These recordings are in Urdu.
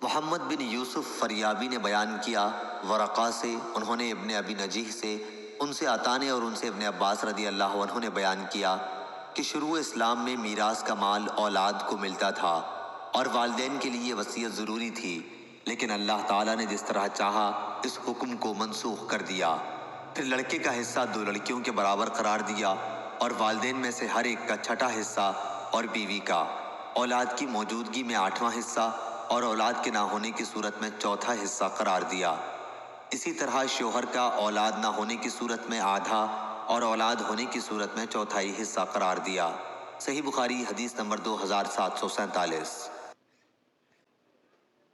محمد بن یوسف فریابی نے بیان کیا ورقہ سے، انہوں نے ابن ابی نجیح سے، ان سے عطا نے اور ان سے ابن عباس رضی اللہ عنہ نے بیان کیا کہ شروع اسلام میں میراث کا مال اولاد کو ملتا تھا اور والدین کے لیے وصیت ضروری تھی، لیکن اللہ تعالیٰ نے جس طرح چاہا اس حکم کو منسوخ کر دیا۔ پھر لڑکے کا حصہ 2 لڑکیوں کے برابر قرار دیا اور والدین میں سے ہر ایک کا چھٹا حصہ اور بیوی کا، اولاد کی موجودگی میں 8واں حصہ اور اولاد کے نہ ہونے کی صورت میں 4تھا حصہ قرار دیا۔ اسی طرح شوہر کا اولاد نہ ہونے کی صورت میں آدھا اور اولاد ہونے کی صورت میں 4تھائی حصہ قرار دیا۔ صحیح بخاری حدیث نمبر 2747۔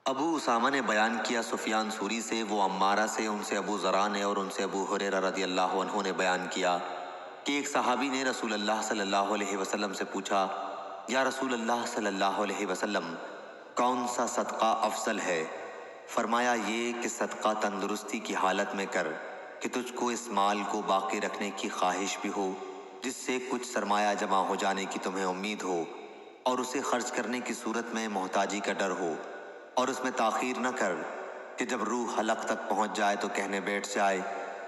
ابو اسامہ نے بیان کیا سفیان ثوری سے، وہ عمارہ سے، ان سے ابو ذرا نے اور ان سے ابو ہریرہ رضی اللہ عنہ نے بیان کیا کہ ایک صحابی نے رسول اللہ صلی اللہ علیہ وسلم سے پوچھا، یا رسول اللہ صلی اللہ علیہ وسلم، کون سا صدقہ افضل ہے؟ فرمایا یہ کہ صدقہ تندرستی کی حالت میں کر کہ تجھ کو اس مال کو باقی رکھنے کی خواہش بھی ہو جس سے کچھ سرمایہ جمع ہو جانے کی تمہیں امید ہو، اور اسے خرچ کرنے کی صورت میں محتاجی کا ڈر ہو، اور اس میں تاخیر نہ کر کہ جب روح حلق تک پہنچ جائے تو کہنے بیٹھ جائے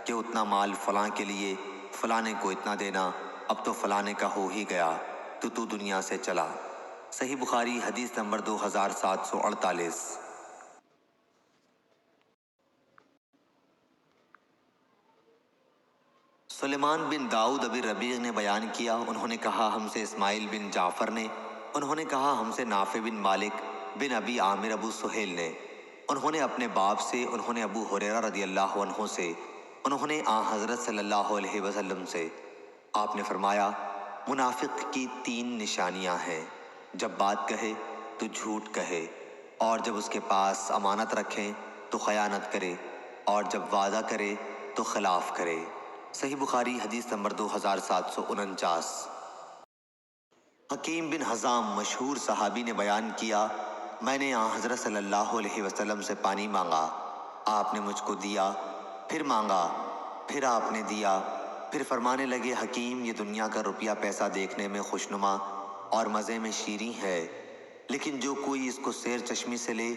کہ اتنا مال فلاں کے لیے، فلانے کو اتنا دینا، اب تو فلانے کا ہو ہی گیا تو دنیا سے چلا۔ صحیح بخاری حدیث نمبر 2748۔ سلیمان بن داؤد ابی ربیع نے بیان کیا، انہوں نے کہا ہم سے اسماعیل بن جعفر نے، انہوں نے کہا ہم سے نافع بن مالک بن ابی عامر ابو سہیل نے، انہوں نے اپنے باپ سے، انہوں نے ابو ہریرہ رضی اللہ عنہ سے، انہوں نے آن حضرت صلی اللہ علیہ وسلم سے، آپ نے فرمایا منافق کی 3 نشانیاں ہیں، جب بات کہے تو جھوٹ کہے، اور جب اس کے پاس امانت رکھیں تو خیانت کرے، اور جب وعدہ کرے تو خلاف کرے۔ صحیح بخاری حدیث نمبر 2749۔ حکیم بن حزام مشہور صحابی نے بیان کیا، میں نے آن حضرت صلی اللہ علیہ وسلم سے پانی مانگا، آپ نے مجھ کو دیا، پھر مانگا، پھر آپ نے دیا، پھر فرمانے لگے حکیم یہ دنیا کا روپیہ پیسہ دیکھنے میں خوشنما اور مزے میں شیریں ہے، لیکن جو کوئی اس کو سیر چشمی سے لے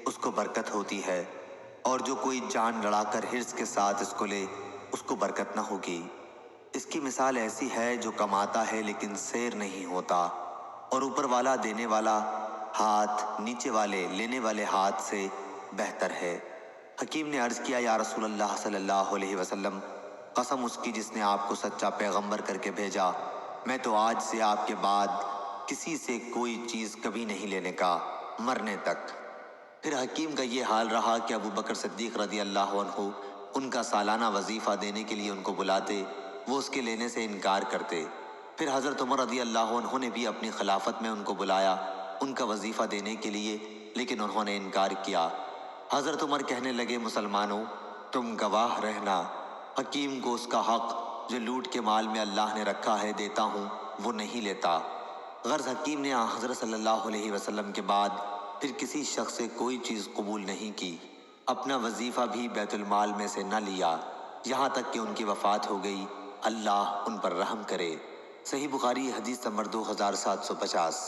اس کو برکت ہوتی ہے، اور جو کوئی جان لڑا کر حرص کے ساتھ اس کو لے اس کو برکت نہ ہوگی۔ اس کی مثال ایسی ہے جو کماتا ہے لیکن سیر نہیں ہوتا، اور اوپر والا دینے والا ہاتھ نیچے والے لینے والے ہاتھ سے بہتر ہے۔ حکیم نے عرض کیا یا رسول اللہ صلی اللہ علیہ وسلم، قسم اس کی جس نے آپ کو سچا پیغمبر کر کے بھیجا، میں تو آج سے آپ کے بعد کسی سے کوئی چیز کبھی نہیں لینے کا، مرنے تک۔ پھر حکیم کا یہ حال رہا کہ ابو بکر صدیق رضی اللہ عنہ ان کا سالانہ وظیفہ دینے کے لیے ان کو بلاتے، وہ اس کے لینے سے انکار کرتے۔ پھر حضرت عمر رضی اللہ عنہ نے بھی اپنی خلافت میں ان کو بلایا ان کا وظیفہ دینے کے لیے، لیکن انہوں نے انکار کیا۔ حضرت عمر کہنے لگے مسلمانوں تم گواہ رہنا، حکیم کو اس کا حق جو لوٹ کے مال میں اللہ نے رکھا ہے دیتا ہوں، وہ نہیں لیتا۔ غرض حکیم نے حضرت صلی اللہ علیہ وسلم کے بعد پھر کسی شخص سے کوئی چیز قبول نہیں کی، اپنا وظیفہ بھی بیت المال میں سے نہ لیا، یہاں تک کہ ان کی وفات ہو گئی، اللہ ان پر رحم کرے۔ صحیح بخاری حدیث نمبر 2750۔